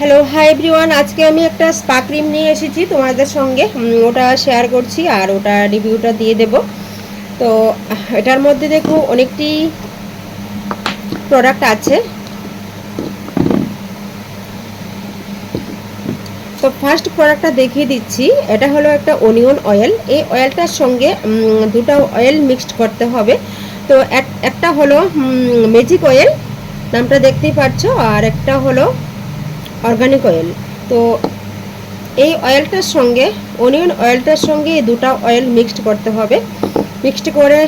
Hello hi everyone, আজকে আমি একটা স্পা ক্রিম নিয়ে এসেছি তোমাদের সঙ্গে। ওটা শেয়ার করছি আর ওটা রিভিউটা দিয়ে দেব। তো এটার মধ্যে দেখো অনেকটি প্রোডাক্ট আছে। তো ফার্স্ট প্রোডাক্টটা দেখিয়ে দিচ্ছি। এটা হলো একটা অনিয়ন অয়েল। এই অয়েলটার সঙ্গে দুটো অয়েল মিক্সড করতে হবে। তো একটা হলো ম্যাজিক অয়েল, নামটা দেখতেই পাচ্ছ, আর একটা হলো অর্গানিক অয়েল। তো এই অয়েলটার সঙ্গে অনিয়ন অয়েলটার সঙ্গে এই দুটো অয়েল মিক্সড করতে হবে। মিক্সড করে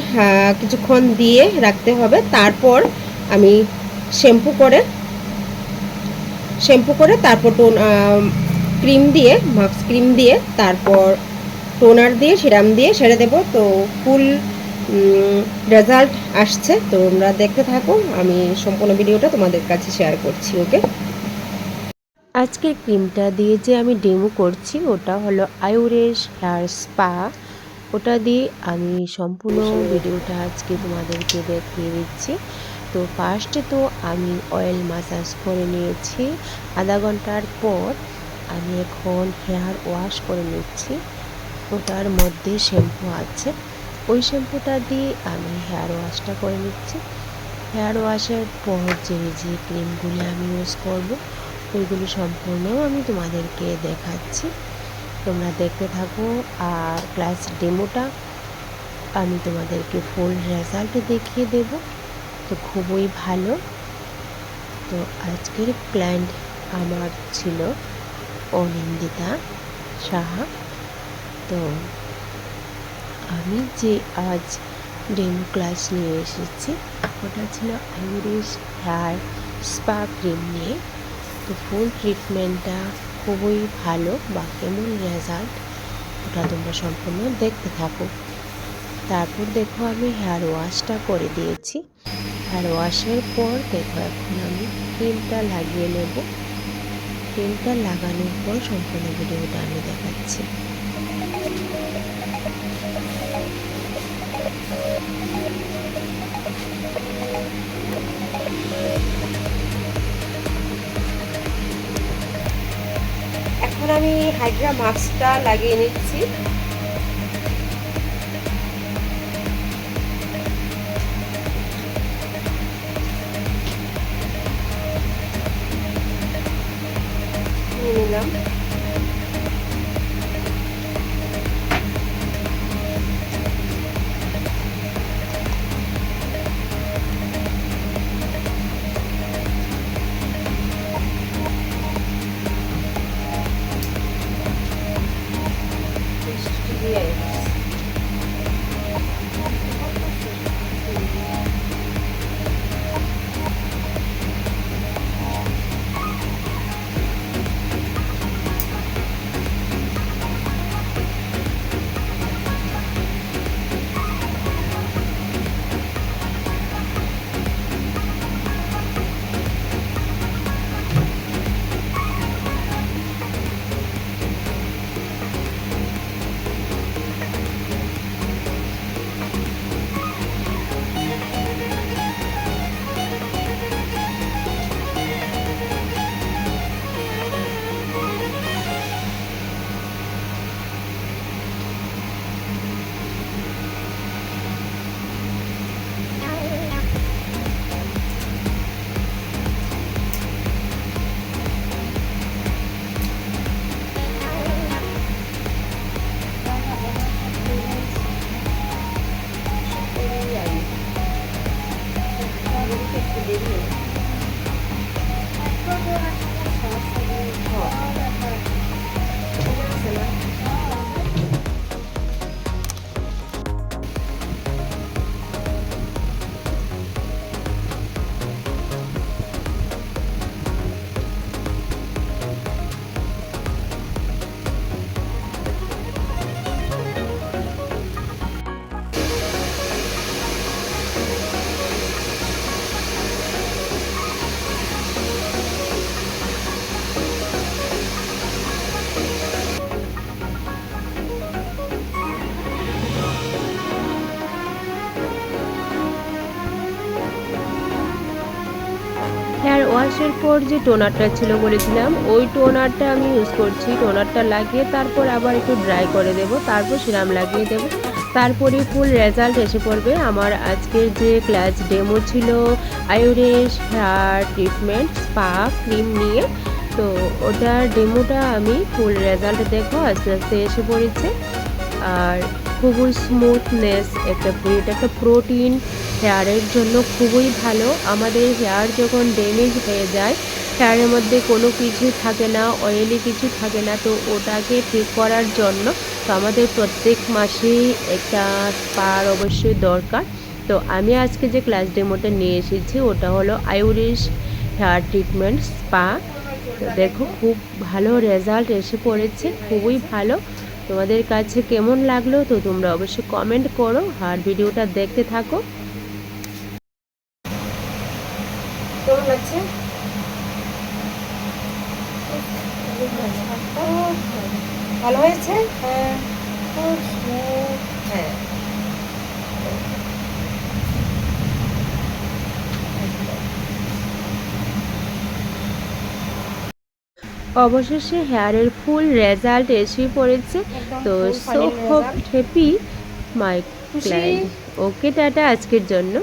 কিছুক্ষণ দিয়ে রাখতে হবে। তারপর আমি শ্যাম্পু করে তারপর ক্রিম দিয়ে মাস্ক ক্রিম দিয়ে তারপর টোনার দিয়ে সিরাম দিয়ে সেরে দেবো। তো ফুল রেজাল্ট আসছে, তো তোমরা দেখতে থাকো। আমি সম্পূর্ণ ভিডিওটা তোমাদের কাছে শেয়ার করছি। ওকে, আজকের ক্রিমটা দিয়ে যে আমি ডেমো করছি ওটা হলো আয়ুরেশ হেয়ার স্পা। ওটা দিয়ে আমি সম্পূর্ণ ভিডিওটা আজকে তোমাদেরকে দেখিয়ে দিচ্ছি। তো ফার্স্টে তো আমি অয়েল ম্যাসাজ করে নিয়েছি। আধা ঘন্টার পর আমি এখন হেয়ার ওয়াশ করে নিচ্ছি। ওটার মধ্যে শ্যাম্পু আছে, ওই শ্যাম্পুটা দিয়ে আমি হেয়ার ওয়াশটা করে নিচ্ছি। হেয়ার ওয়াশের পর যে ক্রিমগুলি আমি ইউজ করব ওইগুলি সম্পূর্ণ আমি তোমাদেরকে দেখাচ্ছি, তোমরা দেখতে থাকো। আর প্লাস ডেমোটা আমি তোমাদেরকে ফুল রেজাল্ট দেখিয়ে দেব। তো খুবই ভালো। তো আজকের ক্লায়েন্ট আমার ছিল অনিন্দিতা সাহা। তো আমি যে আজ ডেমো ক্লাস নিয়ে এসেছি ওটা ছিল আয়ুরেশ হেয়ার স্পা ক্রিম নিয়ে। তো ফুল ট্রিটমেন্টটা খুবই ভালো, বা কেমন রেজাল্ট ওটা তোমরা সম্পূর্ণ দেখতে থাকো। তারপর দেখো আমি হেয়ার ওয়াশটা করে দিয়েছি। হেয়ার ওয়াশের পর দেখো এখন আমি ক্রিমটা লাগিয়ে নেব। ক্রিমটা লাগানোর পর সম্পূর্ণ ভিডিওটা আমি দেখাচ্ছি। এখন আমি হাইড্রা মাস্কটা লাগিয়ে নিচ্ছি। নিলাম। মাসের পর যে টোনারটা ছিল বলেছিলাম, ওই টোনারটা আমি ইউজ করছি। টোনারটা লাগিয়ে তারপর আবার একটু ড্রাই করে দেব, তারপর সিরাম লাগিয়ে দেব, তারপরে ফুল রেজাল্ট এসে পড়বে। আমার আজকের যে ক্লাস ডেমো ছিল আয়ুরেশ হেয়ার ট্রিটমেন্ট স্পা ক্রিম নিয়ে, তো ওটার ডেমোটা আমি ফুল রেজাল্ট দেখো আস্তে আস্তে এসে পড়েছে। আর খুবই স্মুথনেস এটা একটা প্রোটিন হেয়ারের জন্য খুবই ভালো। আমাদের হেয়ার যখন ড্যামেজ হয়ে যায়, হেয়ারের মধ্যে কোনো কিছু থাকে না, অয়েলি কিছু থাকে না, তো ওটাকে ঠিক করার জন্য তো আমাদের প্রত্যেক মাসেই একটা স্পার অবশ্যই দরকার। তো আমি আজকে যে ক্লাস ডেমোটা নিয়ে এসেছি ওটা হলো আয়ুরিশ হেয়ার ট্রিটমেন্ট স্পা। তো দেখো খুব ভালো রেজাল্ট এসে পড়েছে, খুবই ভালো। তোমাদের কাছে কেমন লাগলো তো তোমরা অবশ্যই কমেন্ট করো আর ভিডিওটা দেখতে থাকো। কেমন লাগছে? ভালো হয়েছে? হ্যাঁ, খুব স্মুথ। হ্যাঁ, অবশেষে হেয়ারের ফুল রেজাল্ট এসে পড়েছে। তো so hope happy my client. Okay tata আজকের জন্য।